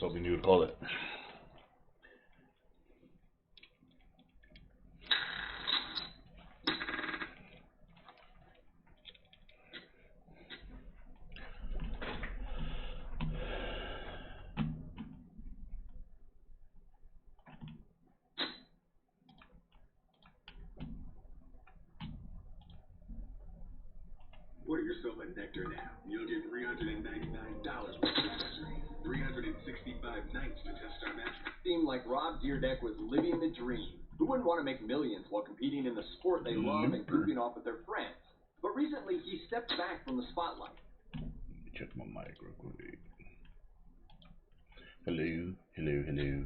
was hoping you would call it. Order yourself a nectar now. You'll get $399 worth of accessories. 365 nights to test our magic. Seemed like Rob Dyrdek was living the dream. Who wouldn't want to make millions while competing in the sport they love and goofing off with their friends? But recently, he stepped back from the spotlight. Check my mic real quick. Hello, hello, hello.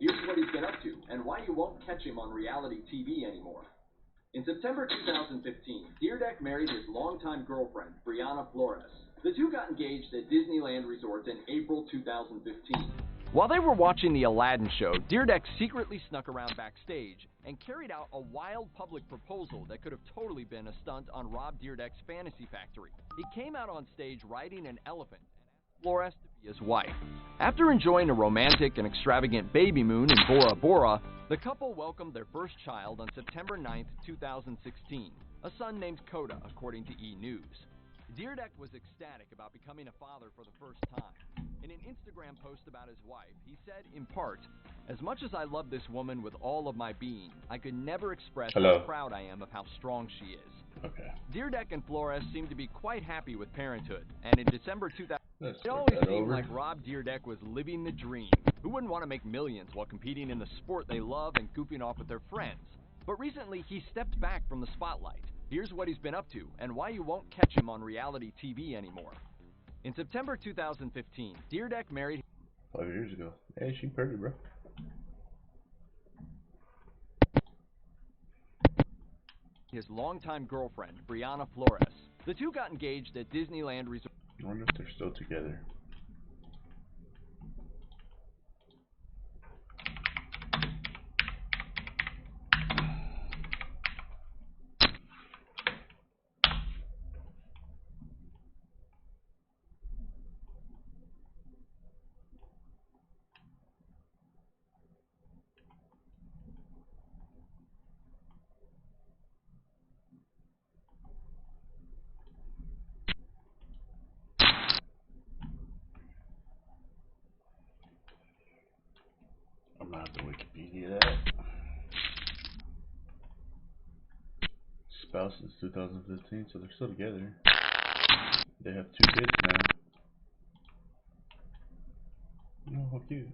Here's what he's been up to, and why you won't catch him on reality TV anymore. In September 2015, Dyrdek married his longtime girlfriend, Brianna Flores. The two got engaged at Disneyland Resort in April 2015. While they were watching the Aladdin show, Dyrdek secretly snuck around backstage and carried out a wild public proposal that could have totally been a stunt on Rob Dyrdek's Fantasy Factory. He came out on stage riding an elephant and asked Flores to be his wife. After enjoying a romantic and extravagant baby moon in Bora Bora, the couple welcomed their first child on September 9, 2016, a son named Coda, according to E! News. Dyrdek was ecstatic about becoming a father for the first time. In an Instagram post about his wife, he said, in part, "As much as I love this woman with all of my being, I could never express how proud I am of how strong she is." Okay. Dyrdek and Flores seem to be quite happy with parenthood, and in December 2000, it always seemed like Rob Dyrdek was living the dream. Who wouldn't want to make millions while competing in the sport they love and goofing off with their friends? But recently, he stepped back from the spotlight. Here's what he's been up to, and why you won't catch him on reality TV anymore. In September 2015, Dyrdek married 5 years ago. Hey, she pretty, bro. his longtime girlfriend, Brianna Flores. The two got engaged at Disneyland Resort. I wonder if they're still together. I'm gonna have to Wikipedia that. Spouse since 2015, so they're still together. They have 2 kids now. Oh, how cute.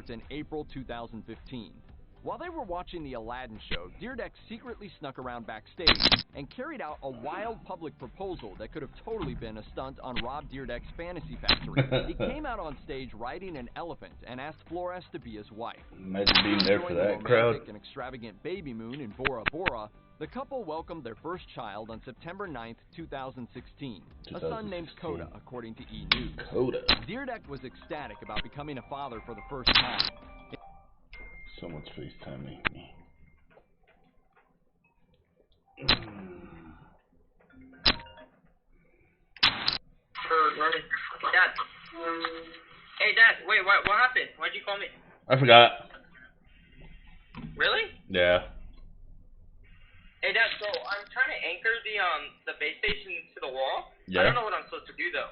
In April 2015. While they were watching the Aladdin show, Dyrdek secretly snuck around backstage and carried out a wild public proposal that could have totally been a stunt on Rob Dyrdek's Fantasy Factory. He came out on stage riding an elephant and asked Flores to be his wife. Imagine being there for that crowd. An extravagant baby moon in Bora Bora, the couple welcomed their first child on September 9, 2016, a son named Coda, according to E! News. Coda. Dyrdek was ecstatic about becoming a father for the first time. Someone's FaceTiming me. Dad. Hey, Dad. Wait, what happened? Why'd you call me? I forgot. Really? Yeah. Hey, Dad. So I'm trying to anchor the base station to the wall. Yeah. I don't know what I'm supposed to do though.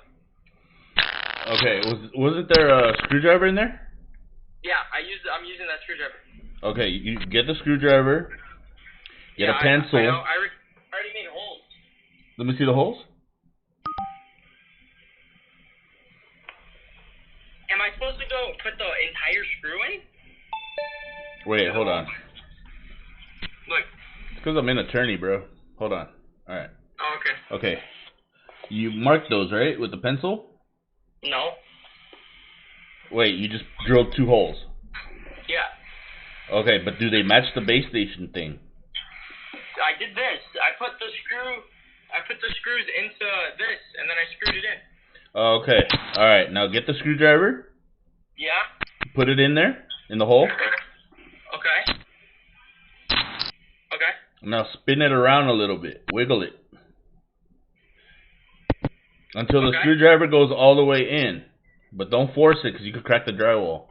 Okay. Wasn't there a screwdriver in there? Yeah, I'm using that screwdriver. Okay, you get the screwdriver. Get a pencil. I know. I already made holes. Let me see the holes. Am I supposed to go put the entire screw in? Wait, hold on. Look. It's because I'm an attorney, bro. Hold on. Alright. Oh, okay. Okay. You marked those, right? With the pencil? No. Wait, you just drilled 2 holes. Yeah. Okay, but do they match the base station thing? I did this. I put the screw I put the screws into this, and then I screwed it in. Okay. All right. Now get the screwdriver. Yeah. Put it in there, in the hole. Okay. Okay. Now spin it around a little bit. Wiggle it. Until the Okay. screwdriver goes all the way in. But don't force it because you could crack the drywall.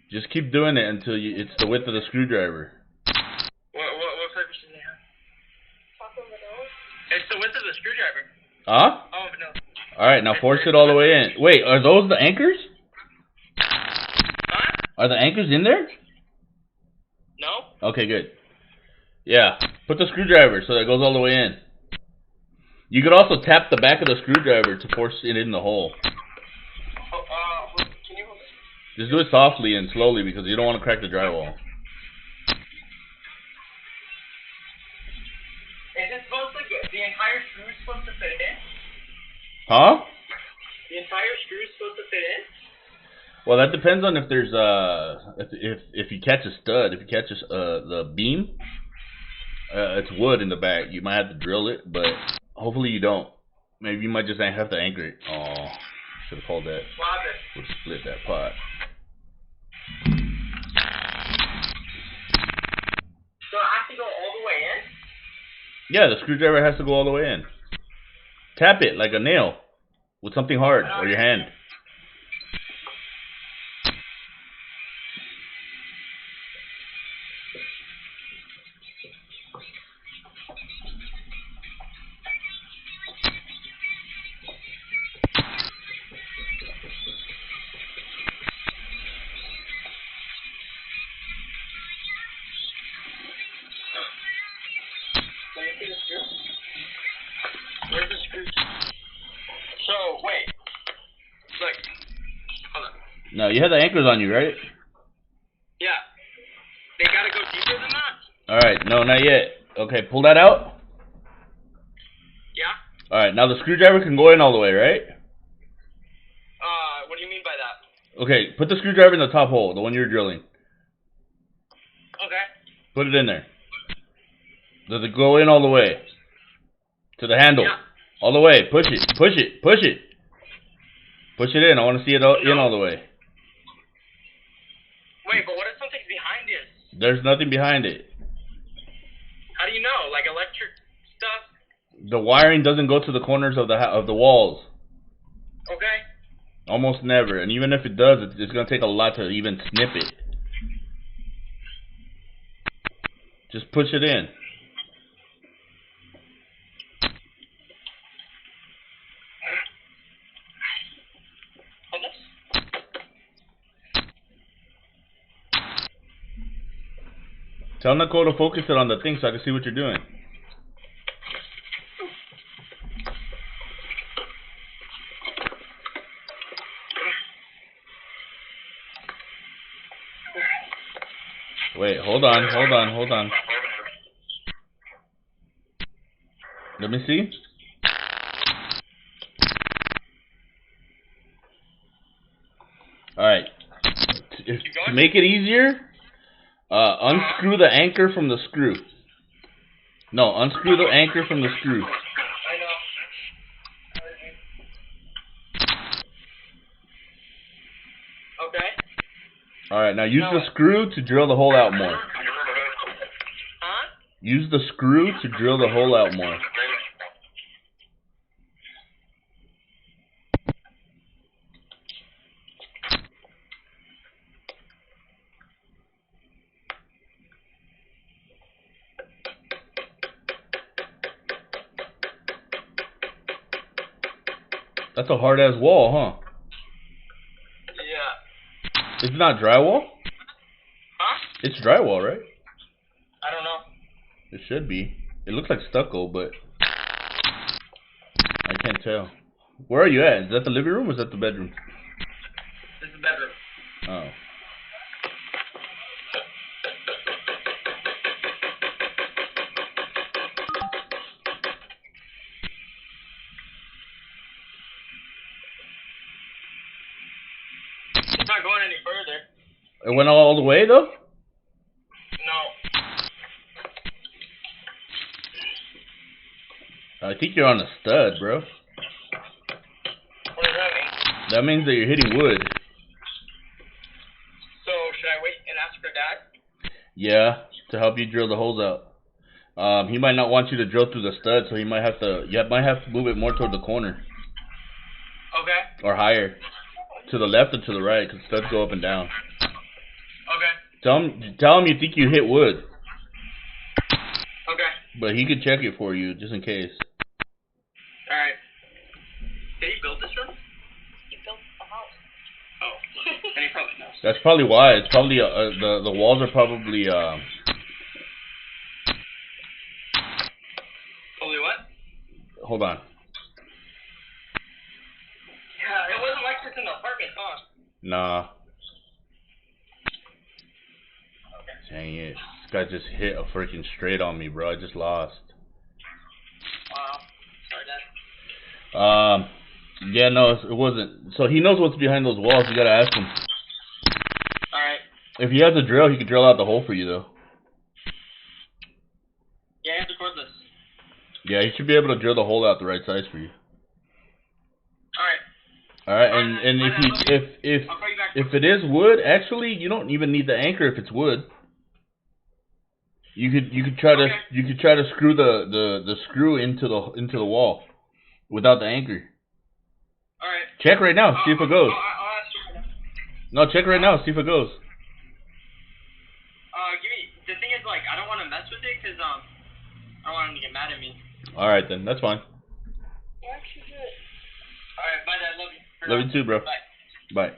Just keep doing it until it's the width of the screwdriver. What purpose does it have? It's the width of the screwdriver. Huh? Oh, no. Alright, now force it all the way in. Wait, are those the anchors? Huh? Are the anchors in there? No? Okay, good. Yeah, put the screwdriver so that it goes all the way in. You could also tap the back of the screwdriver to force it in the hole. Oh, can you hold it? Just do it softly and slowly because you don't want to crack the drywall. Is it supposed to get, the entire screw is supposed to fit in? Huh? The entire screw is supposed to fit in? Well, that depends on if there's if you catch a stud. If you catch the beam, it's wood in the back. You might have to drill it, but hopefully you don't. Maybe you might just have to anchor it. Oh, should have called that. What happened? Would split that pot. So I have to go all the way in? Yeah, the screwdriver has to go all the way in. Tap it like a nail with something hard or your hand. Can you see the screw? Where's the screw? So, wait. Look. Hold on. No, you have the anchors on you, right? Yeah. They gotta go deeper than that? Alright, no, not yet. Okay, pull that out. Yeah? Alright, now the screwdriver can go in all the way, right? What do you mean by that? Okay, put the screwdriver in the top hole, the one you're drilling. Okay. Put it in there. Does it go in all the way? To the handle? Yeah. All the way. Push it. Push it. Push it. Push it in. I want to see it in all the way. Wait, but what if something's behind it? There's nothing behind it. How do you know? Like electric stuff? The wiring doesn't go to the corners of the walls. Okay. Almost never. And even if it does, it's going to take a lot to even snip it. Just push it in. Hold this. Tell Nicole to focus it on the thing so I can see what you're doing. Wait, hold on. Let me see. Alright. To make it easier, unscrew the anchor from the screw. No, unscrew the anchor from the screw. I know. Okay. Alright, now use the screw to drill the hole out more. Huh? Use the screw to drill the hole out more. That's a hard ass wall, huh? Yeah. It's not drywall? Huh? It's drywall, right? I don't know. It should be. It looks like stucco, but I can't tell. Where are you at? Is that the living room or is that the bedroom? This is the bedroom. Oh. It's not going any further. It went all the way though? No. I think you're on a stud, bro. What does that mean? That means that you're hitting wood. So should I wait and ask for Dad? Yeah, to help you drill the holes out. He might not want you to drill through the stud, so he might have to. You might have to move it more toward the corner Okay. or higher, to the left or to the right, because studs go up and down. Okay. Tell him you think you hit wood, Okay. but he could check it for you just in case. All right. Did he build this room? You built the house. Oh. And he probably knows. That's probably why. It's probably the walls are probably Probably what? Hold on. Yeah, it wasn't like this in the apartment, huh? Nah. Okay. Dang it. This guy just hit a freaking straight on me, bro. I just lost. Wow. Sorry, Dad. Yeah, no, it wasn't. So he knows what's behind those walls. You gotta ask him. Alright. If he has a drill, he could drill out the hole for you, though. Yeah, I have to cordless. Yeah, he should be able to drill the hole out the right size for you. Alright. All right, and if I'll call you back. if it is wood, actually, you don't even need the anchor if it's wood. You could try to screw the screw into the wall without the anchor. Alright. Check right now, see if it goes. I'll ask you for that. No, check right now, see if it goes. The thing is, like, I don't want to mess with it, because, I don't want him to get mad at me. All right, then, that's fine. You actually do it. Alright, bye, Dad, love you. Love you too, bro. Bye. Bye.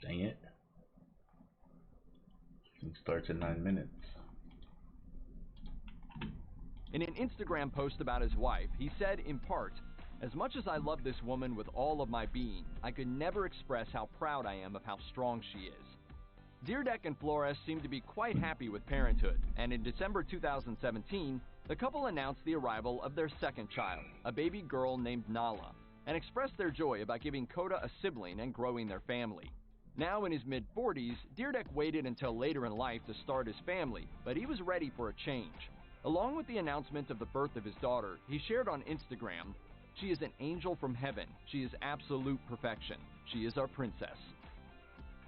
Dang it. It starts in 9 minutes. In an Instagram post about his wife, he said, in part, "As much as I love this woman with all of my being, I could never express how proud I am of how strong she is." Deerdeck and Flores seem to be quite happy with parenthood, and in December 2017, the couple announced the arrival of their second child, a baby girl named Nala, and expressed their joy about giving Coda a sibling and growing their family. Now in his mid-40s, Deerdeck waited until later in life to start his family, but he was ready for a change. Along with the announcement of the birth of his daughter, he shared on Instagram, "She is an angel from heaven. She is absolute perfection. She is our princess."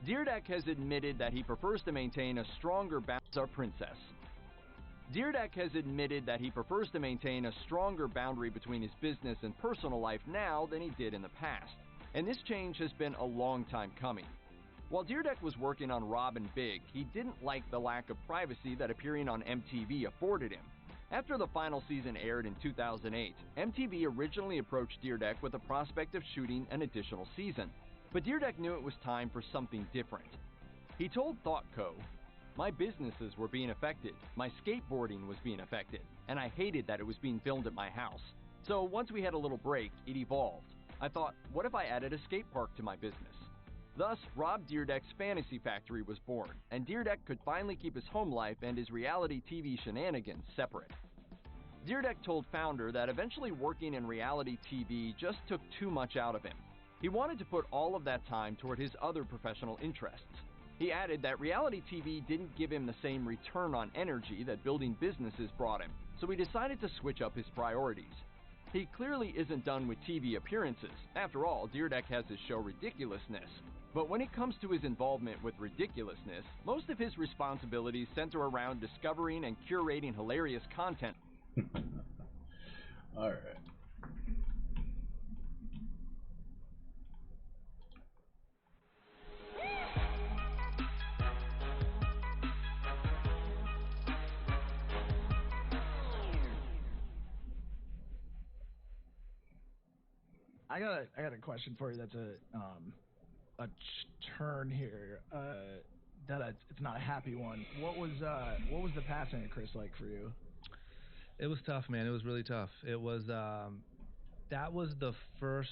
Deerdeck has admitted that he prefers to maintain a stronger boundary between his business and personal life now than he did in the past, and this change has been a long time coming. While Deerdeck was working on Rob and Big, he didn't like the lack of privacy that appearing on MTV afforded him. After the final season aired in 2008, MTV originally approached Deerdeck with the prospect of shooting an additional season, but Deerdeck knew it was time for something different. He told ThoughtCo, "My businesses were being affected, my skateboarding was being affected, and I hated that it was being filmed at my house. So once we had a little break, it evolved. I thought, what if I added a skate park to my business?" Thus, Rob Deerdeck's Fantasy Factory was born, and Deerdeck could finally keep his home life and his reality TV shenanigans separate. Deerdeck told Founder that eventually working in reality TV just took too much out of him. He wanted to put all of that time toward his other professional interests. He added that reality TV didn't give him the same return on energy that building businesses brought him, so he decided to switch up his priorities. He clearly isn't done with TV appearances. After all, Deerdeck has his show Ridiculousness. But when it comes to his involvement with Ridiculousness, most of his responsibilities center around discovering and curating hilarious content. Alright. I got a question for you. That's a turn here. It's not a happy one. What was the passing of Chris like for you? It was tough, man. It was really tough. It was that was the first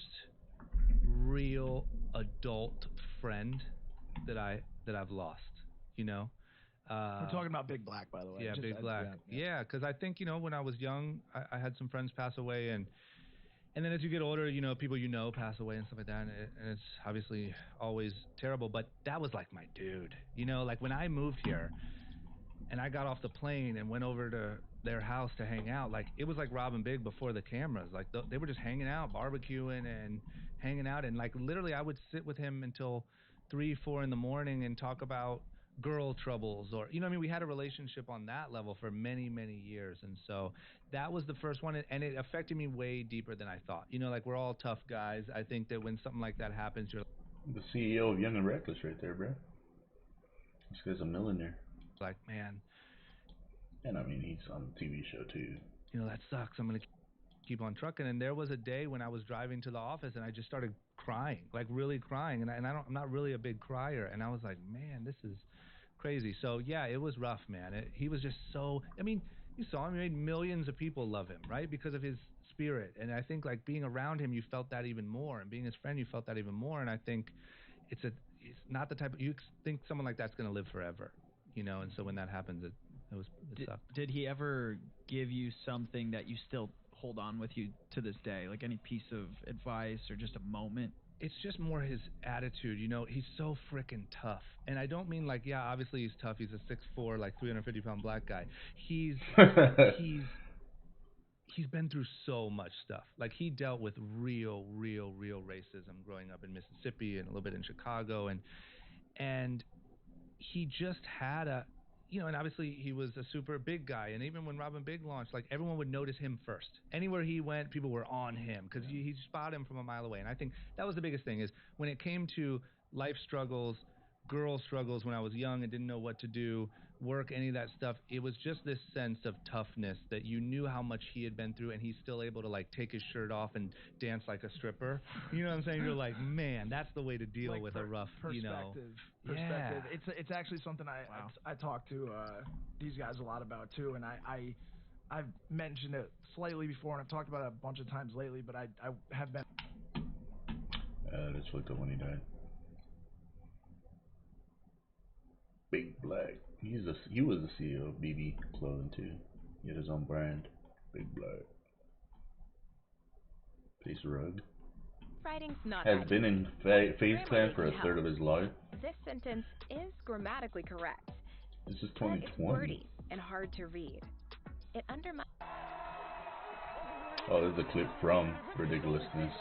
real adult friend that I've lost. You know. We're talking about Big Black, by the way. Yeah, Big Black. Yeah, because I think, you know, when I was young, I had some friends pass away, and then as you get older, you know, people you know pass away and stuff like that, and it's obviously always terrible. But that was like my dude. You know, like when I moved here, and I got off the plane and went over to their house to hang out, like it was like Rob and Big before the cameras. Like they were just hanging out, barbecuing and hanging out, and like literally I would sit with him until 3, 4 in the morning and talk about girl troubles, or, you know what I mean? We had a relationship on that level for many, many years. And so that was the first one, and it affected me way deeper than I thought. You know, like we're all tough guys. I think that when something like that happens, you're the CEO of Young and Reckless right there, bro. This guy's a millionaire. like, man. And I mean, he's on the TV show too. You know, that sucks. I'm going to keep on trucking. And there was a day when I was driving to the office and I just started crying, like really crying. And I'm not really a big crier. And I was like, man, this is crazy. So yeah, it was rough, man. He was just so, I mean, you saw him, he made millions of people love him, right? Because of his spirit. And I think like being around him, you felt that even more, and being his friend, you felt that even more. And I think it's not the type of, you think someone like that's going to live forever, you know? And so when that happens, it sucked. Did he ever give you something that you still hold on with you to this day? Like any piece of advice or just a moment? It's just more his attitude, you know. He's so freaking tough, and I don't mean like, yeah, obviously he's tough. He's a 6'4", like 350-pound black guy. He's been through so much stuff. Like he dealt with real racism growing up in Mississippi and a little bit in Chicago, and he just had a, you know, and obviously he was a super big guy, and even when Rob and Big launched, like everyone would notice him first. Anywhere he went, people were on him because he spotted him from a mile away. And I think that was the biggest thing, is when it came to life struggles, girl struggles when I was young and didn't know what to do, work, any of that stuff, it was just this sense of toughness that you knew how much he had been through, and he's still able to like take his shirt off and dance like a stripper. You know what I'm saying? You're like, man, that's the way to deal like with a rough, you know. Perspective. Yeah. It's actually something I talk to these guys a lot about too, and I've mentioned it slightly before, and I've talked about it a bunch of times lately, but I have been. Just looked up when he died. Big Black. He was the CEO of BB Clothing too. He had his own brand, Big Black. Face Rug. Writing's not has been in FaZe Clan for a third of his life. This sentence is grammatically correct. This is but it's 2020. wordy and hard to read. It undermines. Oh, there's a clip from Ridiculousness.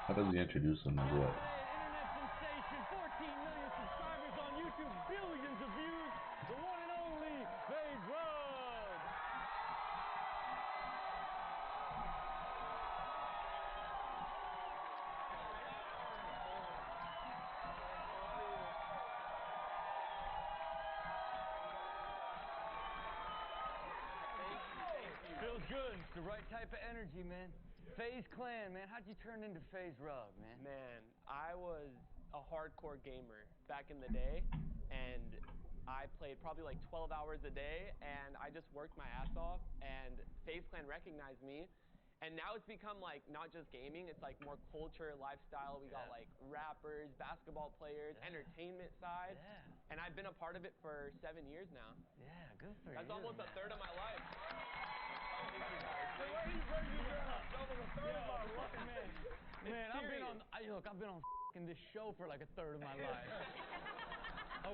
How does he introduce them as well? Internet sensation, 14 million subscribers on YouTube, billions of views, the one and only FaZe Rug. Feels good. It's the right type of energy, man. FaZe Clan, man. How'd you turn into FaZe Rug, man? Man, I was a hardcore gamer back in the day, and I played probably like 12 hours a day, and I just worked my ass off, and FaZe Clan recognized me, and now it's become like not just gaming, it's like more culture, lifestyle. We got like rappers, basketball players, entertainment side, and I've been a part of it for 7 years now. Yeah, good for you. That's almost a third of my life. Man, I've been on this show for like a third of my life.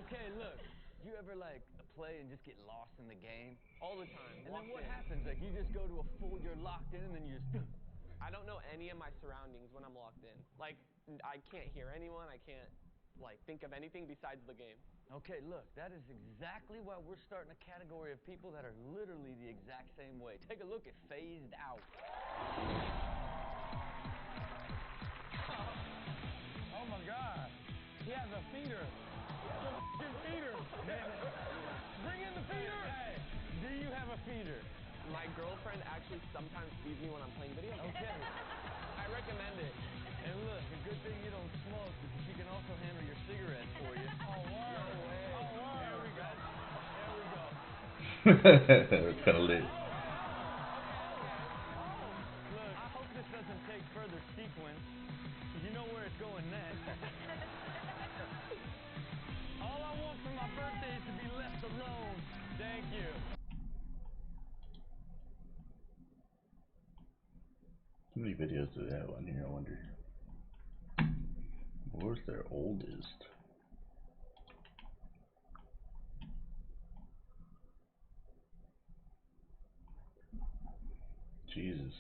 Okay, look, you ever like play and just get lost in the game? All the time. And then what happens? Like you just go to a full, you're locked in, and then you just. I don't know any of my surroundings when I'm locked in. Like, I can't hear anyone. I can't like think of anything besides the game. Okay, look, that is exactly why we're starting a category of people that are literally the exact same way. Take a look at Phased Out. my God. He has a feeder. The f***ing feeder. Bring in the feeder. Hey, do you have a feeder? My girlfriend actually sometimes feeds me when I'm playing video games. Okay. I recommend it. And look, a good thing you don't smoke because she can also handle your cigarettes for you. Oh, wow. No way. Oh, wow. There we go. There we go. That's kind of lit. Look, I hope this doesn't take further sequence. You know where it's going next. All I want for my birthday is to be left alone. Thank you. How many videos do they have on here, I wonder? Where's their oldest? Jesus.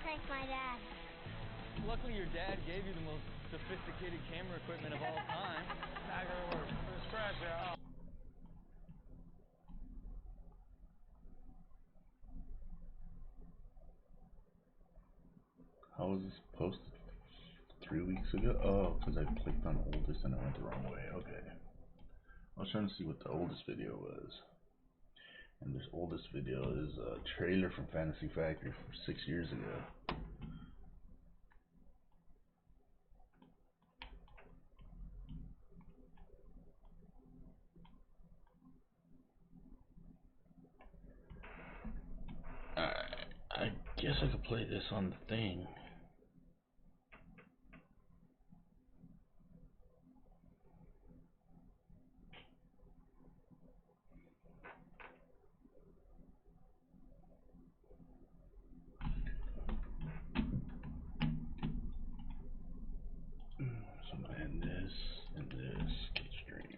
Prank my dad. Luckily, your dad gave you the most sophisticated camera equipment of all time. Not gonna work. Let's crash out. How was this posted 3 weeks ago? Oh, because I clicked on oldest and I went the wrong way. Okay. I was trying to see what the oldest video was. And this oldest video is a trailer from Fantasy Factory from 6 years ago. Alright, I guess I could play this on the thing.